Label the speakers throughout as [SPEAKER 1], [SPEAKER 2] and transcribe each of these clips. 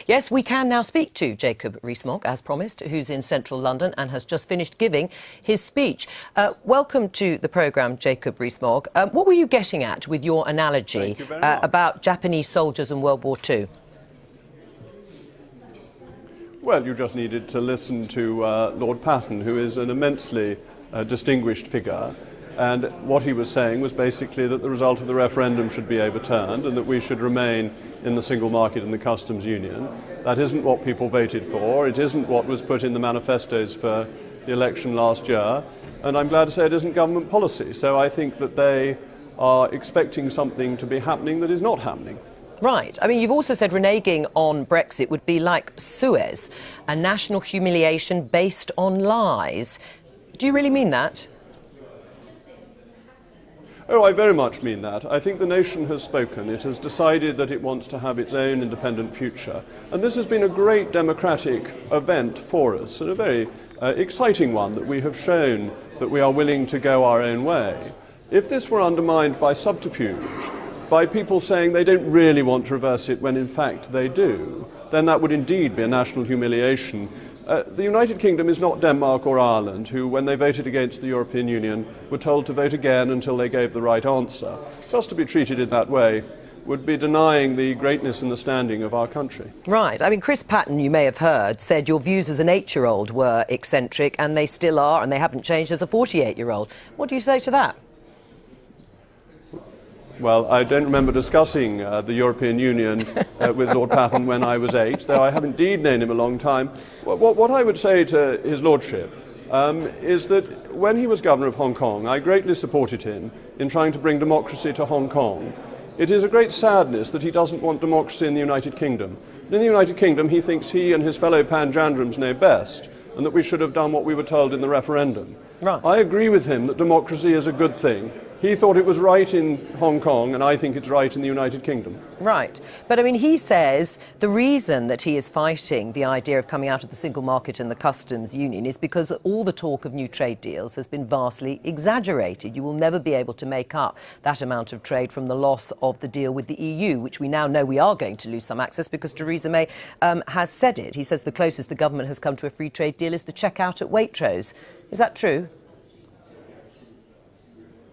[SPEAKER 1] Yes, we can now speak to Jacob Rees Mogg, as promised, who's in central London and has just finished giving his speech. Welcome to the programme, Jacob Rees Mogg. What were you getting at with your analogy about Japanese soldiers in World War II?
[SPEAKER 2] Well, you just needed to listen to Lord Patten, who is an immensely distinguished figure. And what he was saying was basically that the result of the referendum should be overturned and that we should remain in the single market and the customs union. That isn't what people voted for. It isn't what was put in the manifestos for the election last year. And I'm glad to say it isn't government policy. So I think that they are expecting something to be happening that is not happening.
[SPEAKER 1] Right. I mean, you've also said reneging on Brexit would be like Suez, a national humiliation based on lies. Do you really mean that?
[SPEAKER 2] Oh, I very much mean that. I think the nation has spoken. It has decided that it wants to have its own independent future. And this has been a great democratic event for us, and a very exciting one, that we have shown that we are willing to go our own way. If this were undermined by subterfuge, by people saying they don't really want to reverse it when in fact they do, then that would indeed be a national humiliation. The United Kingdom is not Denmark or Ireland, who, when they voted against the European Union, were told to vote again until they gave the right answer. Just to be treated in that way would be denying the greatness and the standing of our country.
[SPEAKER 1] Right. I mean, Chris Patten, you may have heard, said your views as an 8-year-old were eccentric, and they still are, and they haven't changed as a 48-year-old. What do you say to that?
[SPEAKER 2] Well, I don't remember discussing the European Union with Lord Patten when I was 8, though I have indeed known him a long time. What I would say to his lordship is that when he was governor of Hong Kong, I greatly supported him in trying to bring democracy to Hong Kong. It is a great sadness that he doesn't want democracy in the United Kingdom. In the United Kingdom, he thinks he and his fellow Panjandrums know best, and that we should have done what we were told in the referendum.
[SPEAKER 1] Right.
[SPEAKER 2] I agree with him that democracy is a good thing. He thought it was right in Hong Kong, and I think it's right in the United Kingdom.
[SPEAKER 1] Right. But, I mean, he says the reason that he is fighting the idea of coming out of the single market and the customs union is because all the talk of new trade deals has been vastly exaggerated. You will never be able to make up that amount of trade from the loss of the deal with the EU, which we now know we are going to lose some access because Theresa May has said it. He says the closest the government has come to a free trade deal is the checkout at Waitrose. Is that true?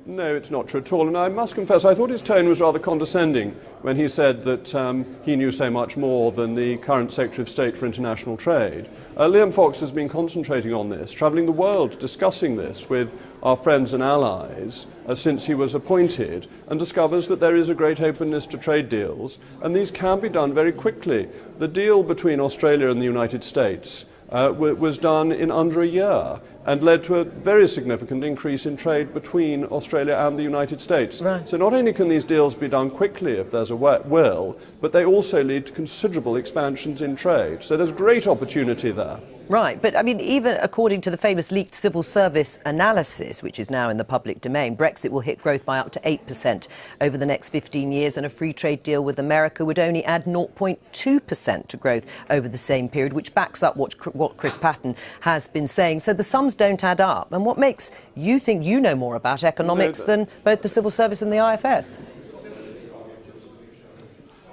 [SPEAKER 2] No, it's not true at all. And I must confess, I thought his tone was rather condescending when he said that he knew so much more than the current Secretary of State for International Trade. Liam Fox has been concentrating on this, travelling the world discussing this with our friends and allies since he was appointed, and discovers that there is a great openness to trade deals, and these can be done very quickly. The deal between Australia and the United States was done in under a year and led to a very significant increase in trade between Australia and the United States.
[SPEAKER 1] Right.
[SPEAKER 2] So not only can these deals be done quickly if there's a will, but they also lead to considerable expansions in trade. So there's great opportunity there.
[SPEAKER 1] Right, but I mean, even according to the famous leaked civil service analysis, which is now in the public domain, Brexit will hit growth by up to 8% over the next 15 years, and a free trade deal with America would only add 0.2% to growth over the same period, which backs up what Chris Patten has been saying. So the sums don't add up. And what makes you think you know more about economics than both the civil service and the IFS?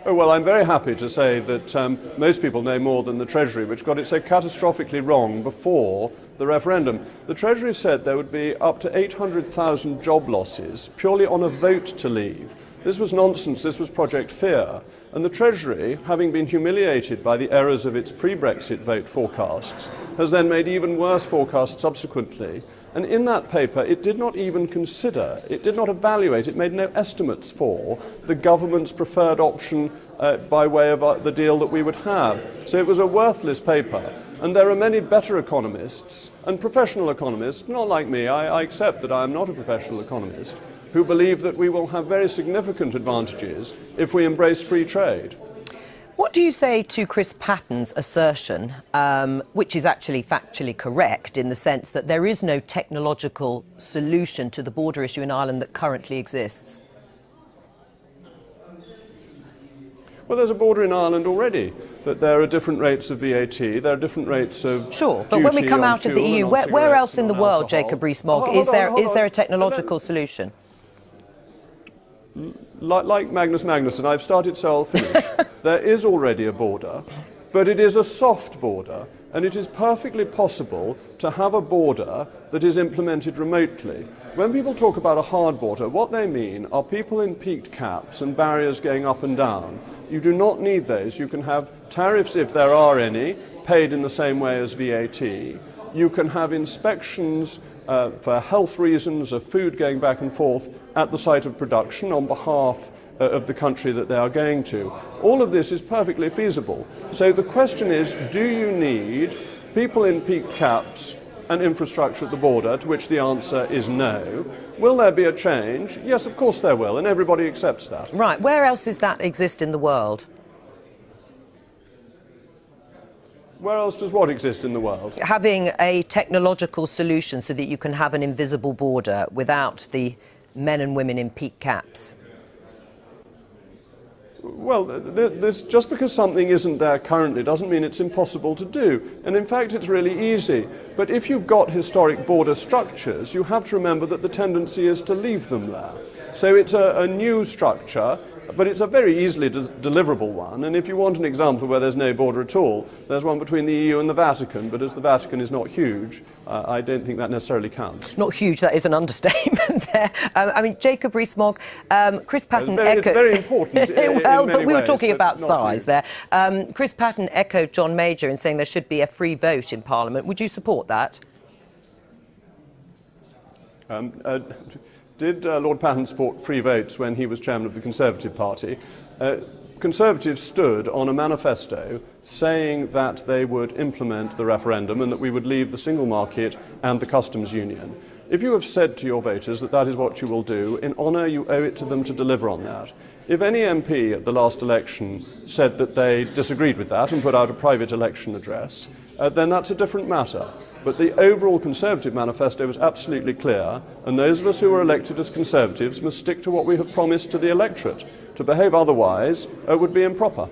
[SPEAKER 2] Oh, well, I'm very happy to say that most people know more than the Treasury, which got it so catastrophically wrong before the referendum. The Treasury said there would be up to 800,000 job losses purely on a vote to leave. This was nonsense. This was Project Fear. And the Treasury, having been humiliated by the errors of its pre-Brexit vote forecasts, has then made even worse forecasts subsequently. And in that paper, it did not even consider, it did not evaluate, it made no estimates for the government's preferred option by way of the deal that we would have. So it was a worthless paper. And there are many better economists and professional economists, not like me, I accept that I am not a professional economist, who believe that we will have very significant advantages if we embrace free trade.
[SPEAKER 1] What do you say to Chris Patten's assertion, which is actually factually correct in the sense that there is no technological solution to the border issue in Ireland that currently exists?
[SPEAKER 2] Well, there's a border in Ireland already, but there are different rates of VAT, there are different rates of
[SPEAKER 1] Sure, but when we come out of the EU, where else in the world, Jacob Rees Mogg, is there a technological solution?
[SPEAKER 2] Like Magnus Magnusson, I've started, so I'll finish. There is already a border But it is a soft border, and it is perfectly possible to have a border that is implemented remotely. When people talk about a hard border, what they mean are people in peaked caps and barriers going up and down. You do not need those. You can have tariffs, if there are any, paid in the same way as VAT. You can have inspections for health reasons of food going back and forth at the site of production on behalf of the country that they are going to. All of this is perfectly feasible. So the question is, do you need people in peaked caps and infrastructure at the border, to which the answer is no. Will there be a change? Yes, of course there will, and everybody accepts that.
[SPEAKER 1] Right. Where else does that exist in the world?
[SPEAKER 2] Where else does what exist in the world?
[SPEAKER 1] Having a technological solution so that you can have an invisible border without the men and women in peak caps.
[SPEAKER 2] Well, just because something isn't there currently doesn't mean it's impossible to do. And in fact, it's really easy. But if you've got historic border structures, you have to remember that the tendency is to leave them there. So it's a new structure, but it's a very easily deliverable one. And if you want an example where there's no border at all, there's one between the EU and the Vatican. But as the Vatican is not huge, I don't think that necessarily counts.
[SPEAKER 1] Not huge, that is an understatement there. I mean, Jacob Rees-Mogg, Chris Patten echoed...
[SPEAKER 2] It's very important
[SPEAKER 1] well,
[SPEAKER 2] in many
[SPEAKER 1] but we were
[SPEAKER 2] ways,
[SPEAKER 1] talking about
[SPEAKER 2] huge.
[SPEAKER 1] size there. Chris Patten echoed John Major in saying there should be a free vote in Parliament. Would you support that?
[SPEAKER 2] Did Lord Patten support free votes when he was chairman of the Conservative Party? Conservatives stood on a manifesto saying that they would implement the referendum and that we would leave the single market and the customs union. If you have said to your voters that that is what you will do, in honour you owe it to them to deliver on that. If any MP at the last election said that they disagreed with that and put out a private election address, then that's a different matter. But the overall Conservative manifesto was absolutely clear, and those of us who were elected as Conservatives must stick to what we have promised to the electorate. To behave otherwise would be improper.